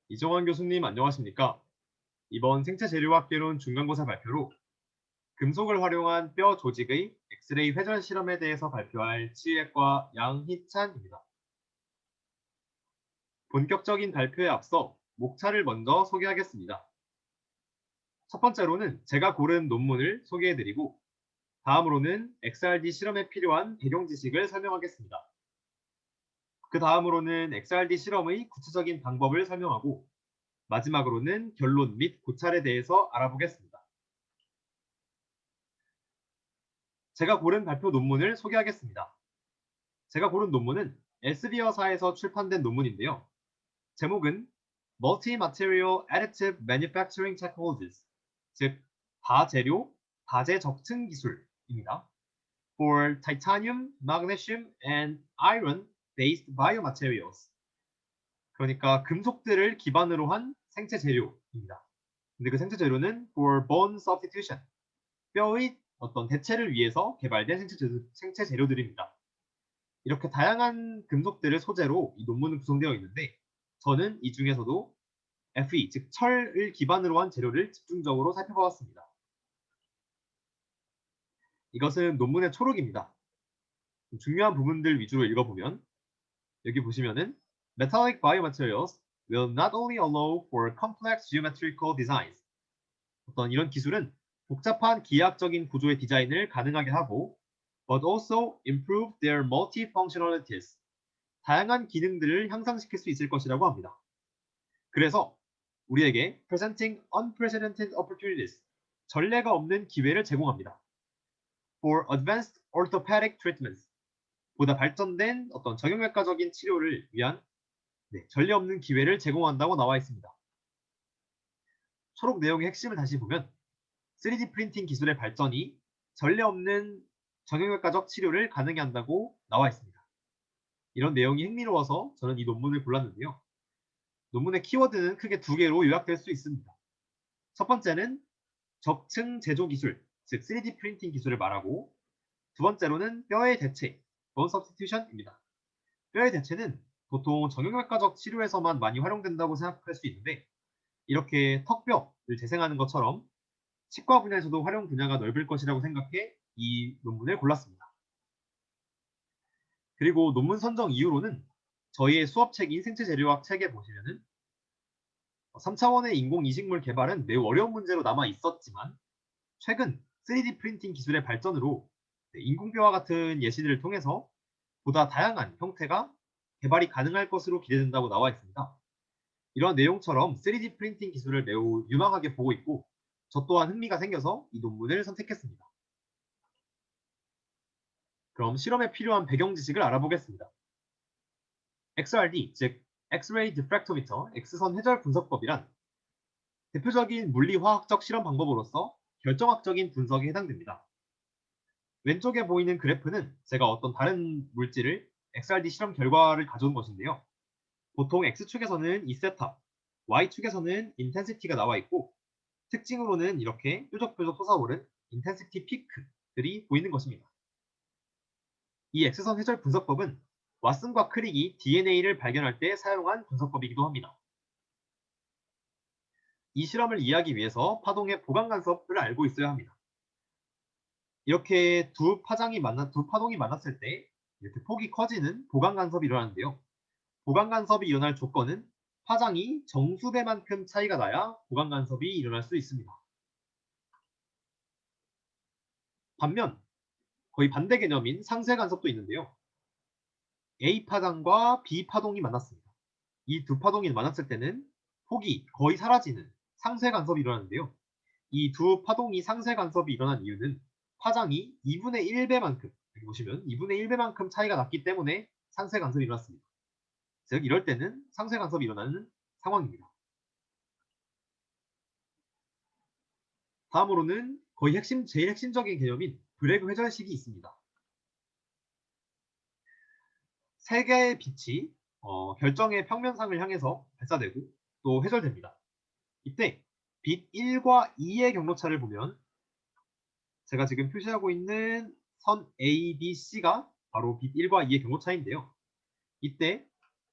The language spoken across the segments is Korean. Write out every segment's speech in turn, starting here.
이정환 교수님 안녕하십니까? 이번 생체재료학개론 중간고사 발표로 금속을 활용한 뼈 조직의 엑스레이 회전 실험에 대해서 발표할 치의학과 양희찬입니다. 본격적인 발표에 앞서 목차를 먼저 소개하겠습니다. 첫 번째로는 제가 고른 논문을 소개해드리고 다음으로는 XRD 실험에 필요한 배경 지식을 설명하겠습니다. 그 다음으로는 XRD 실험의 구체적인 방법을 설명하고 마지막으로는 결론 및 고찰에 대해서 알아보겠습니다. 제가 고른 발표 논문을 소개하겠습니다. 제가 고른 논문은 엘스비어사에서 출판된 논문인데요. 제목은 Multi-Material Additive Manufacturing Technologies, 즉 다재료, 다재 적층 기술입니다. For titanium, magnesium, and iron-based biomaterials. 그러니까 금속들을 기반으로 한 생체 재료입니다. 근데 그 생체 재료는 for bone substitution, 뼈의 어떤 대체를 위해서 개발된 생체 재료들입니다. 이렇게 다양한 금속들을 소재로 이 논문은 구성되어 있는데 저는 이 중에서도 Fe, 즉 철을 기반으로 한 재료를 집중적으로 살펴보았습니다. 이것은 논문의 초록입니다. 중요한 부분들 위주로 읽어보면 여기 보시면은 Metallic biomaterials will not only allow for complex geometrical designs. 어떤 이런 기술은 복잡한 기하학적인 구조의 디자인을 가능하게 하고 but also improve their multifunctionalities. 다양한 기능들을 향상시킬 수 있을 것이라고 합니다. 그래서 우리에게 presenting unprecedented opportunities, 전례가 없는 기회를 제공합니다. for advanced orthopedic treatments, 보다 발전된 어떤 정형외과적인 치료를 위한 전례 없는 기회를 제공한다고 나와 있습니다. 초록 내용의 핵심을 다시 보면 3D 프린팅 기술의 발전이 전례 없는 정형외과적 치료를 가능하게 한다고 나와 있습니다. 이런 내용이 흥미로워서 저는 이 논문을 골랐는데요. 논문의 키워드는 크게 두 개로 요약될 수 있습니다. 첫 번째는 적층 제조 기술, 즉 3D 프린팅 기술을 말하고 두 번째로는 뼈의 대체, bone substitution입니다. 뼈의 대체는 보통 정형외과적 치료에서만 많이 활용된다고 생각할 수 있는데 이렇게 턱뼈를 재생하는 것처럼 치과 분야에서도 활용 분야가 넓을 것이라고 생각해 이 논문을 골랐습니다. 그리고 논문 선정 이유로는 저희의 수업책인 생체재료학 책에 보시면은 3차원의 인공 이식물 개발은 매우 어려운 문제로 남아 있었지만 최근 3D 프린팅 기술의 발전으로 인공뼈와 같은 예시들을 통해서 보다 다양한 형태가 개발이 가능할 것으로 기대된다고 나와 있습니다. 이런 내용처럼 3D 프린팅 기술을 매우 유망하게 보고 있고 저 또한 흥미가 생겨서 이 논문을 선택했습니다. 그럼 실험에 필요한 배경 지식을 알아보겠습니다. XRD, 즉 X-ray diffractometer, X선 회절 분석법이란 대표적인 물리화학적 실험 방법으로서 결정학적인 분석에 해당됩니다. 왼쪽에 보이는 그래프는 제가 어떤 다른 물질을 XRD 실험 결과를 가져온 것인데요. 보통 X축에서는 이 셋탑, Y축에서는 인텐시티가 나와 있고 특징으로는 이렇게 뾰족뾰족 솟아오른 인텐시티 피크들이 보이는 것입니다. 이 X선 회절 분석법은 왓슨과 크릭이 DNA를 발견할 때 사용한 분석법이기도 합니다. 이 실험을 이해하기 위해서 파동의 보강 간섭을 알고 있어야 합니다. 이렇게 두 파동이 만났을 때 이렇게 폭이 커지는 보강 간섭이 일어나는데요. 보강 간섭이 일어날 조건은 파장이 정수배만큼 차이가 나야 보강 간섭이 일어날 수 있습니다. 반면 거의 반대 개념인 상쇄 간섭도 있는데요. A 파장과 B 파동이 만났습니다. 이 두 파동이 만났을 때는 폭이 거의 사라지는 상쇄 간섭이 일어나는데요. 이 두 파동이 상쇄 간섭이 일어난 이유는 파장이 2분의 1배만큼, 여기 보시면 2분의 1배만큼 차이가 났기 때문에 상쇄 간섭이 일어났습니다. 즉 이럴 때는 상쇄 간섭이 일어나는 상황입니다. 다음으로는 거의 제일 핵심적인 개념인 브래그 회전식이 있습니다. 세 개의 빛이 결정의 평면상을 향해서 발사되고 또 회절됩니다. 이때 빛 1과 2의 경로차를 보면 제가 지금 표시하고 있는 선 A, B, C가 바로 빛 1과 2의 경로차인데요. 이때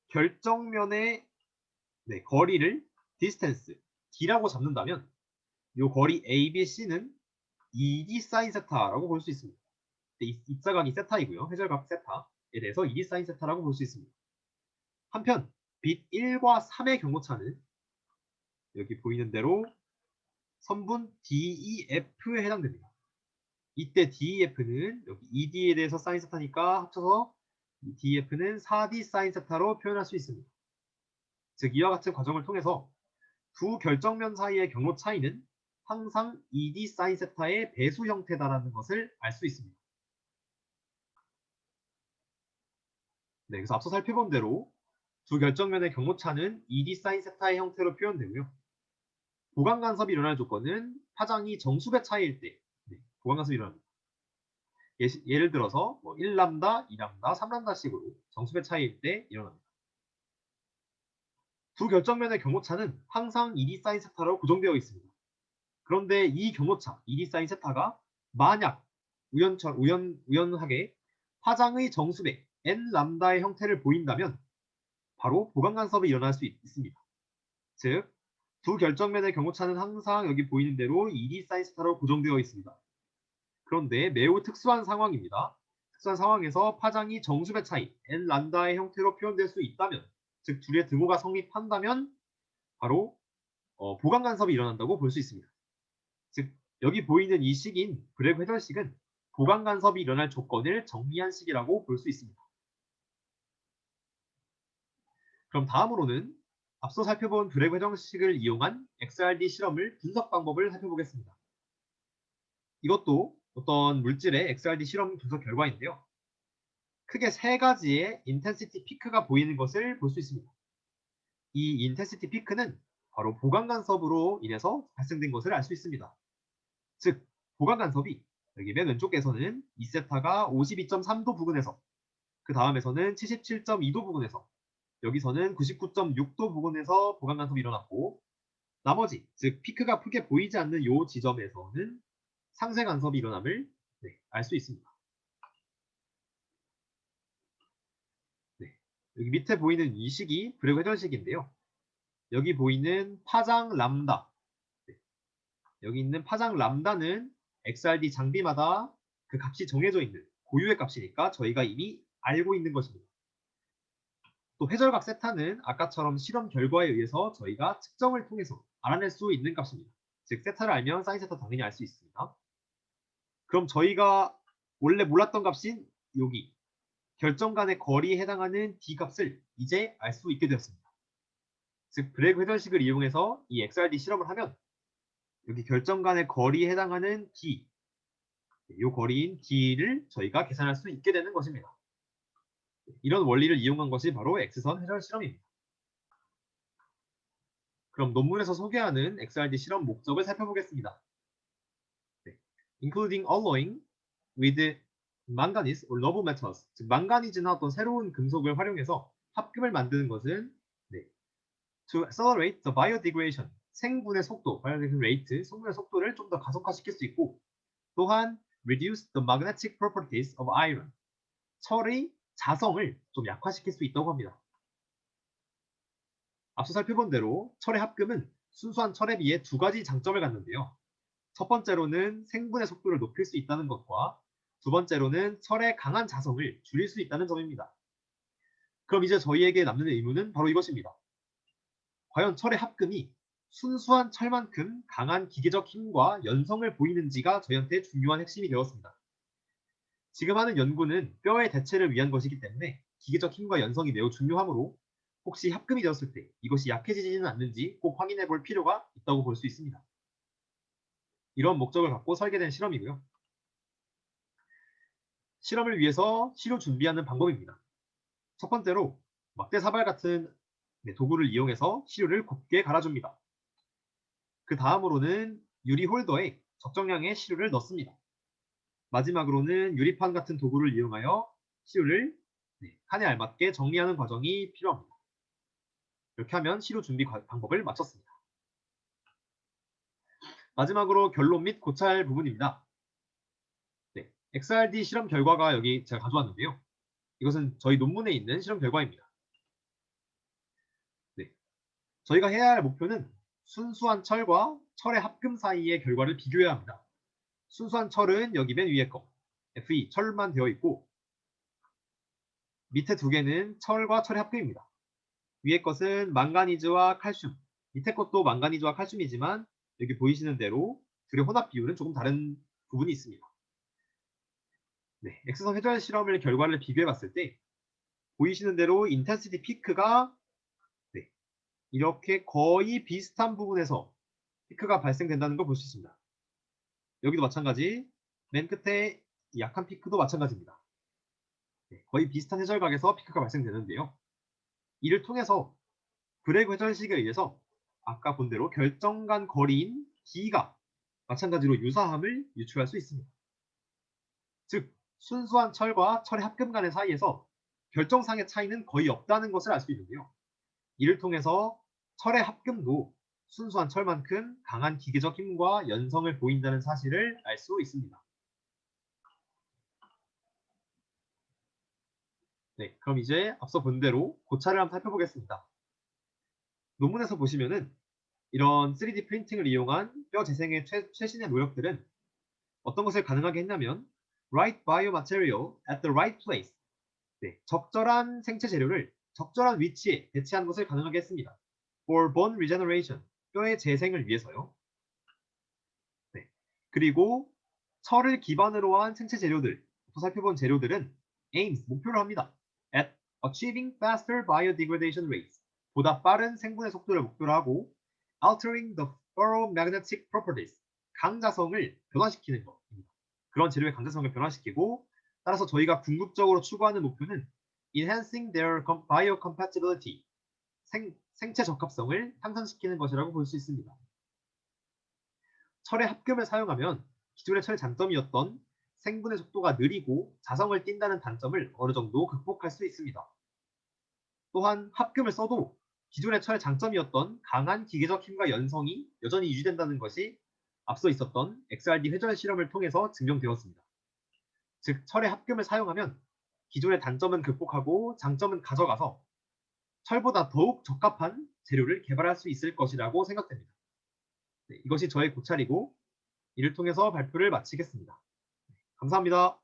결정면의 네, 거리를 distance, d라고 잡는다면 이 거리 ABC는 2D sin 세타라고 볼 수 있습니다. 입자각이 세타이고요. 회절각 세타에 대해서 2D sin 세타라고 볼 수 있습니다. 한편 빛 1과 3의 경고차는 여기 보이는 대로 선분 DEF에 해당됩니다. 이때 DEF는 여기 ED에 대해서 sin 세타니까 합쳐서 DEF는 4D sin 세타로 표현할 수 있습니다. 즉 이와 같은 과정을 통해서 두 결정면 사이의 경로 차이는 항상 2D sin 세타의 배수 형태다라는 것을 알 수 있습니다. 네, 그래서 앞서 살펴본 대로 두 결정면의 경로차는 2D sin 세타의 형태로 표현되고요. 보강 간섭이 일어날 조건은 파장이 정수배 차이일 때 보강 간섭이 일어납니다. 예를 들어서 뭐 1람다, 2람다, 3람다식으로 정수배 차이일 때 일어납니다. 두 결정면의 경로차는 항상 2D sin 세타로 고정되어 있습니다. 그런데 이 경로차 2D sin 세타가 만약 우연하게 파장의 정수배 n 람다의 형태를 보인다면 바로 보강 간섭이 일어날 수 있습니다. 즉, 두 결정면의 경고차는 항상 여기 보이는 대로 2D sin 세타로 고정되어 있습니다. 그런데 매우 특수한 상황입니다. 특수한 상황에서 파장이 정수배 차이 n 람다의 형태로 표현될 수 있다면, 즉 둘의 등호가 성립한다면 바로 보강 간섭이 일어난다고 볼 수 있습니다. 즉 여기 보이는 이 식인 브렉 회전식은 보강 간섭이 일어날 조건을 정리한 식이라고 볼 수 있습니다. 그럼 다음으로는 앞서 살펴본 브렉 회전식을 이용한 XRD 실험을 분석 방법을 살펴보겠습니다. 이것도 어떤 물질의 XRD 실험 분석 결과인데요. 크게 세 가지의 인텐시티 피크가 보이는 것을 볼 수 있습니다. 이 인텐시티 피크는 바로 보강 간섭으로 인해서 발생된 것을 알 수 있습니다. 즉 보강 간섭이 여기 맨 왼쪽에서는 2세타가 52.3도 부근에서, 그 다음에서는 77.2도 부근에서, 여기서는 99.6도 부근에서 보강 간섭이 일어났고, 나머지 즉 피크가 크게 보이지 않는 이 지점에서는 상쇄 간섭이 일어남을 알 수 있습니다. 네, 여기 밑에 보이는 이 식이 브렉 회전식인데요. 여기 보이는 파장 람다, 여기 있는 파장 람다는 XRD 장비마다 그 값이 정해져 있는 고유의 값이니까 저희가 이미 알고 있는 것입니다. 또 회절각 세타는 아까처럼 실험 결과에 의해서 저희가 측정을 통해서 알아낼 수 있는 값입니다. 즉 세타를 알면 사인 세타 당연히 알 수 있습니다. 그럼 저희가 원래 몰랐던 값인 여기 결정 간의 거리에 해당하는 D 값을 이제 알 수 있게 되었습니다. 즉 브렉 회전식을 이용해서 이 XRD 실험을 하면 여기 결정 간의 거리에 해당하는 D, 이 거리인 D를 저희가 계산할 수 있게 되는 것입니다. 이런 원리를 이용한 것이 바로 X선 회전 실험입니다. 그럼 논문에서 소개하는 XRD 실험 목적을 살펴보겠습니다. Including alloying with manganese or noble metals, 즉 망가니즈나 어떤 새로운 금속을 활용해서 합금을 만드는 것은 to accelerate the biodegradation, 생분해 속도, biodegradation rate, 생분해 속도를 좀 더 가속화시킬 수 있고, 또한 reduce the magnetic properties of iron, 철의 자성을 좀 약화시킬 수 있다고 합니다. 앞서 살펴본 대로 철의 합금은 순수한 철에 비해 두 가지 장점을 갖는데요. 첫 번째로는 생분해 속도를 높일 수 있다는 것과 두 번째로는 철의 강한 자성을 줄일 수 있다는 점입니다. 그럼 이제 저희에게 남는 의문은 바로 이것입니다. 과연 철의 합금이 순수한 철만큼 강한 기계적 힘과 연성을 보이는지가 저희한테 중요한 핵심이 되었습니다. 지금 하는 연구는 뼈의 대체를 위한 것이기 때문에 기계적 힘과 연성이 매우 중요하므로 혹시 합금이 되었을 때 이것이 약해지지는 않는지 꼭 확인해 볼 필요가 있다고 볼 수 있습니다. 이런 목적을 갖고 설계된 실험이고요. 실험을 위해서 시료 준비하는 방법입니다. 첫 번째로 막대 사발 같은 도구를 이용해서 시료를 곱게 갈아줍니다. 그 다음으로는 유리 홀더에 적정량의 시료를 넣습니다. 마지막으로는 유리판 같은 도구를 이용하여 시료를 칸에 알맞게 정리하는 과정이 필요합니다. 이렇게 하면 시료 준비 방법을 마쳤습니다. 마지막으로 결론 및 고찰 부분입니다. XRD 실험 결과가 여기 제가 가져왔는데요. 이것은 저희 논문에 있는 실험 결과입니다. 저희가 해야 할 목표는 순수한 철과 철의 합금 사이의 결과를 비교해야 합니다. 순수한 철은 여기 맨 위에 거 Fe 철만 되어 있고 밑에 두 개는 철과 철의 합금입니다. 위에 것은 망가니즈와 칼슘, 밑에 것도 망가니즈와 칼슘이지만 여기 보이시는 대로 둘의 혼합 비율은 조금 다른 부분이 있습니다. 네, X선 회전 실험의 결과를 비교해 봤을 때 보이시는 대로 인텐시티 피크가 네, 이렇게 거의 비슷한 부분에서 피크가 발생된다는 걸 볼 수 있습니다. 여기도 마찬가지, 맨 끝에 약한 피크도 마찬가지입니다. 네, 거의 비슷한 회절각에서 피크가 발생되는데요. 이를 통해서 브레그 회전식에 의해서 아까 본 대로 결정간 거리인 D가 마찬가지로 유사함을 유추할 수 있습니다. 즉, 순수한 철과 철의 합금 간의 사이에서 결정상의 차이는 거의 없다는 것을 알 수 있는데요. 이를 통해서 철의 합금도 순수한 철만큼 강한 기계적 힘과 연성을 보인다는 사실을 알 수 있습니다. 네, 그럼 이제 앞서 본 대로 고차를 한번 살펴보겠습니다. 논문에서 보시면은 이런 3D 프린팅을 이용한 뼈 재생의 최신의 노력들은 어떤 것을 가능하게 했냐면 right biomaterial at the right place. 네, 적절한 생체 재료를 적절한 위치에 배치한 것을 가능하게 했습니다. for bone regeneration. 뼈의 재생을 위해서요. 네. 그리고 철을 기반으로 한 생체 재료들, 또 살펴본 재료들은 aims, 목표를 합니다. at achieving faster biodegradation rates. 보다 빠른 생분해 속도를 목표로 하고 altering the ferromagnetic properties. 강자성을 변화시키는 것입니다. 그런 재료의 강자성을 변화시키고 따라서 저희가 궁극적으로 추구하는 목표는 enhancing their biocompatibility. 생체 적합성을 향상시키는 것이라고 볼 수 있습니다. 철의 합금을 사용하면 기존의 철의 장점이었던 생분해 속도가 느리고 자성을 띈다는 단점을 어느 정도 극복할 수 있습니다. 또한 합금을 써도 기존의 철의 장점이었던 강한 기계적 힘과 연성이 여전히 유지된다는 것이 앞서 있었던 XRD 회전 실험을 통해서 증명되었습니다. 즉, 철의 합금을 사용하면 기존의 단점은 극복하고 장점은 가져가서 철보다 더욱 적합한 재료를 개발할 수 있을 것이라고 생각됩니다. 네, 이것이 저의 고찰이고 이를 통해서 발표를 마치겠습니다. 감사합니다.